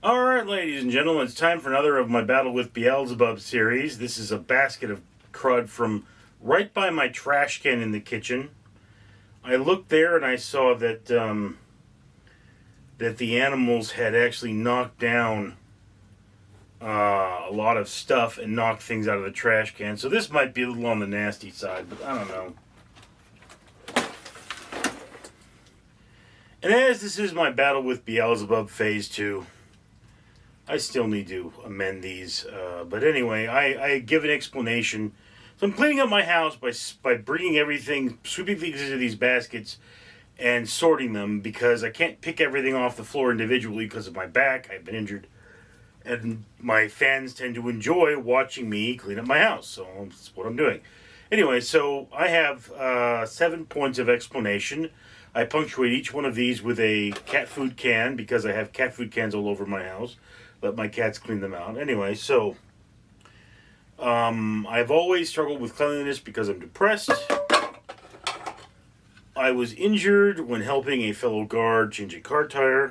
Alright, ladies and gentlemen, it's time for another of my Battle with Beelzebub series. This is a basket of crud from right by my trash can in the kitchen. I looked there and I saw that that the animals had actually knocked down a lot of stuff and knocked things out of the trash can. So this might be a little on the nasty side, but I don't know. And as this is my Battle with Beelzebub Phase 2, I still need to amend these. But anyway, I give an explanation. So I'm cleaning up my house by bringing everything, sweeping things into these baskets and sorting them because I can't pick everything off the floor individually because of my back. I've been injured. And my fans tend to enjoy watching me clean up my house. So that's what I'm doing. Anyway, so I have 7 points of explanation. I punctuate each one of these with a cat food can because I have cat food cans all over my house. Let my cats clean them out. Anyway, so I've always struggled with cleanliness because I'm depressed. I was injured when helping a fellow guard change a car tire.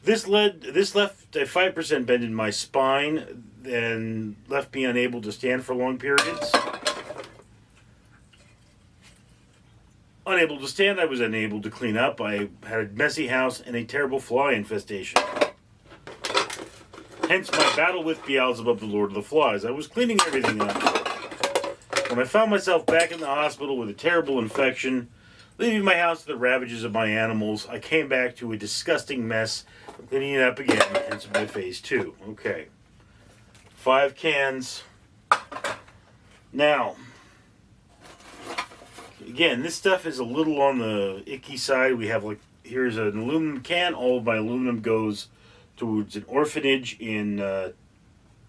This left a 5% bend in my spine and left me unable to stand for long periods. Unable to stand, I was unable to clean up. I had a messy house and a terrible fly infestation. Hence my battle with Beelzebub the Lord of the Flies. I was cleaning everything up when I found myself back in the hospital with a terrible infection, leaving my house to the ravages of my animals. I came back to a disgusting mess. I'm cleaning it up again, hence my phase 2. Okay. 5 cans. Now, again, this stuff is a little on the icky side. We have, here's an aluminum can. All of my aluminum goes towards an orphanage in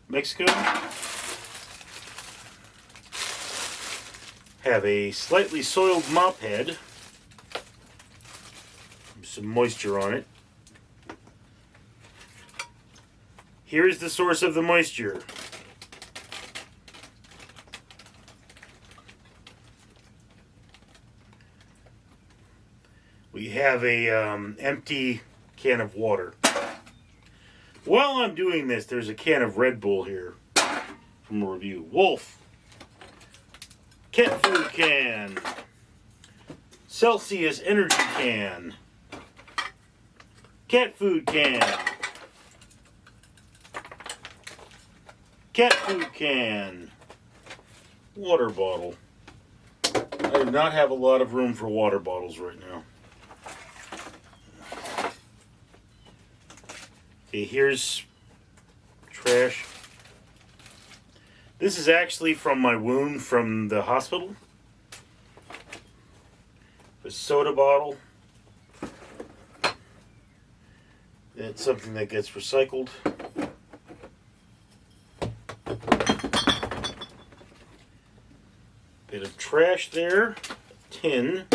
Mexico. Have a slightly soiled mop head. Some moisture on it. Here is the source of the moisture. We have a empty can of water. While I'm doing this, there's a can of Red Bull here from a review. Wolf. Cat food can. Celsius energy can. Cat food can. Cat food can. Water bottle. I do not have a lot of room for water bottles right now. Okay, here's trash. This is actually from my wound from the hospital. A soda bottle. It's something that gets recycled. Bit of trash there. Tin.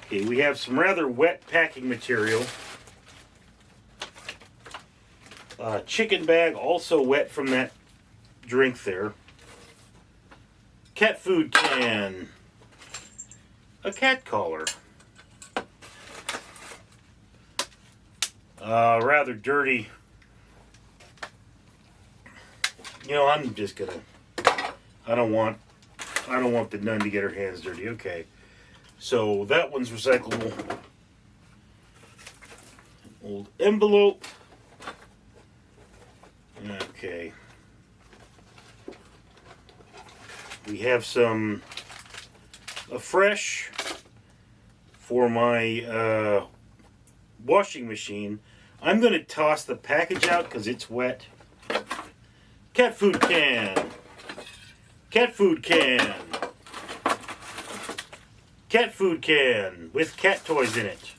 Okay, we have some rather wet packing material. Chicken bag, also wet from that drink there. Cat food can. A cat collar. Rather dirty. You know, I'm just gonna. I don't want the nun to get her hands dirty. Okay, so that one's recyclable. Old envelope. Okay. We have some fresh for my washing machine. I'm going to toss the package out because it's wet. Cat food can. Cat food can. Cat food can with cat toys in it.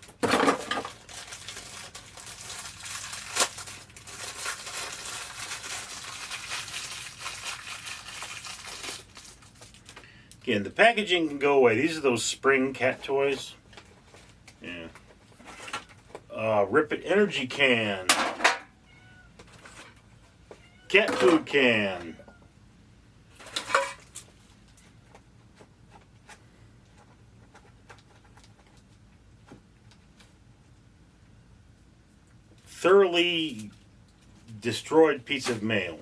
Again, the packaging can go away. These are those spring cat toys. Yeah. Rip It energy can. Cat food can. thoroughly destroyed piece of mail.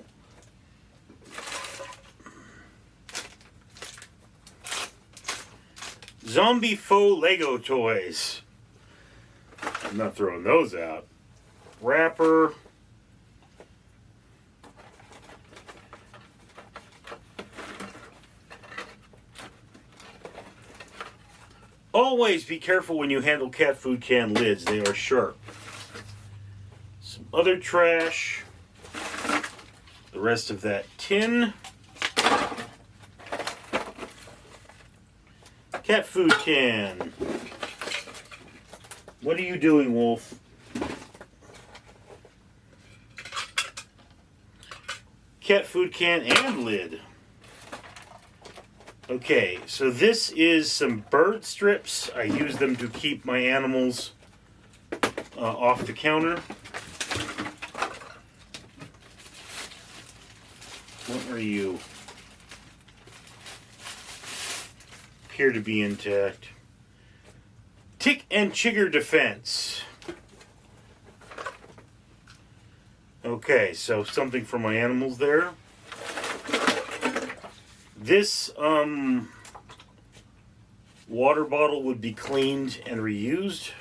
Zombie faux Lego toys. I'm not throwing those out. Wrapper. Always be careful when you handle cat food can lids. They are sharp. Some other trash. The rest of that tin. Cat food can. What are you doing, Wolf? Cat food can and lid. Okay, so this is some bird strips. I use them to keep my animals off the counter. What are you? Appear to be intact. Tick and chigger defense. Okay, so something for my animals there. This water bottle would be cleaned and reused.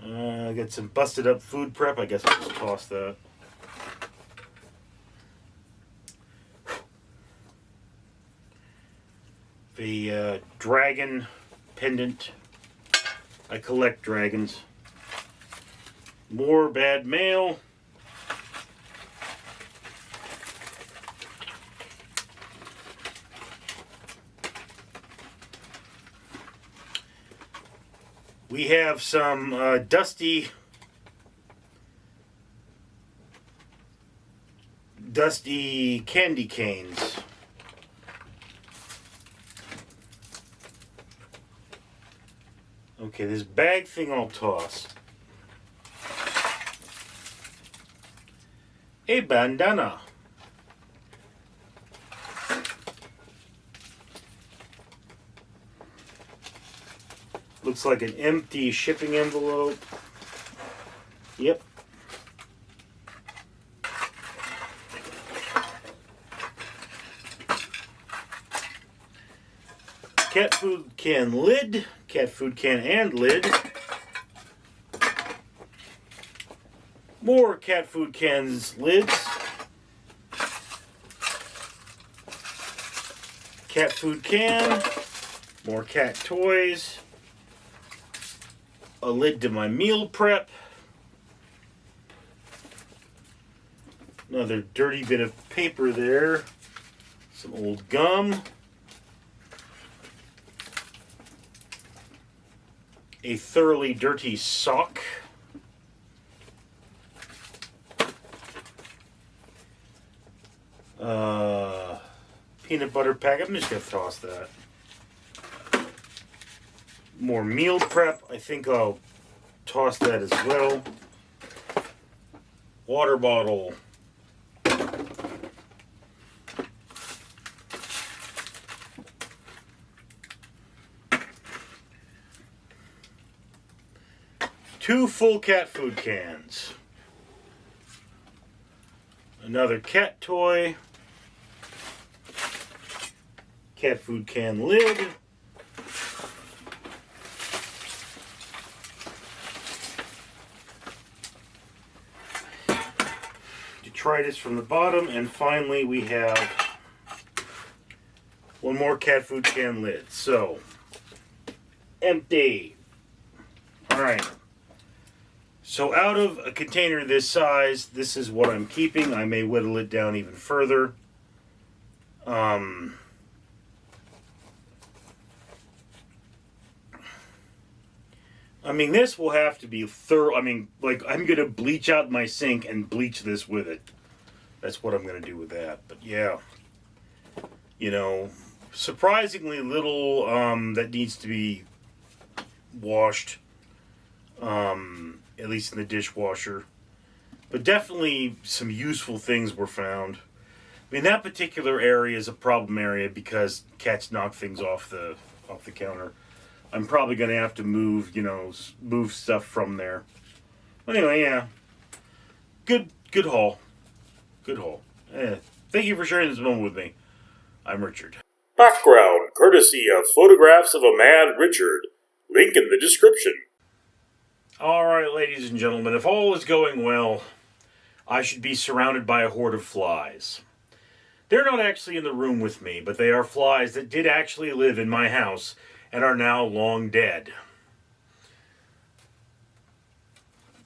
I got some busted up food prep. I guess I'll just toss that. The dragon pendant. I collect dragons. More bad mail. We have some dusty candy canes. Okay, this bag thing I'll toss. A bandana. Looks like an empty shipping envelope. Yep. Cat food can lid. Cat food can and lid. More cat food cans lids. Cat food can. More cat toys. A lid to my meal prep. Another dirty bit of paper there. Some old gum. A thoroughly dirty sock. Peanut butter pack. I'm just going to toss that. More meal prep. I think I'll toss that as well. Water bottle. Two full cat food cans. Another cat toy. Cat food can lid. Detritus from the bottom. And finally we have one more cat food can lid. So, empty. Alright. So out of a container this size, this is what I'm keeping. I may whittle it down even further. I mean, this will have to be thorough. I mean, like, I'm going to bleach out my sink and bleach this with it. That's what I'm going to do with that. But yeah, you know, surprisingly little that needs to be washed. At least in the dishwasher. But definitely some useful things were found. I mean, that particular area is a problem area because cats knock things off the counter. I'm probably going to have to move, move stuff from there. Anyway, yeah. Good haul. Good haul. Thank you for sharing this moment with me. I'm Richard. Background courtesy of Photographs of a Mad Richard. Link in the description. Alright, ladies and gentlemen, if all is going well, I should be surrounded by a horde of flies. They're not actually in the room with me, but they are flies that did actually live in my house and are now long dead.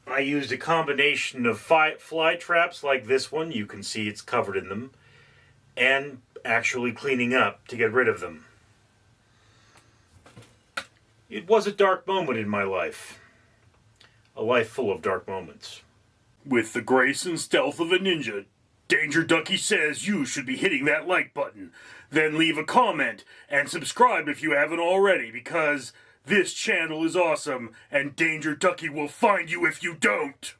I used a combination of fly traps like this one, you can see it's covered in them, and actually cleaning up to get rid of them. It was a dark moment in my life. A life full of dark moments. With the grace and stealth of a ninja, Danger Ducky says you should be hitting that like button. Then leave a comment and subscribe if you haven't already, because this channel is awesome and Danger Ducky will find you if you don't.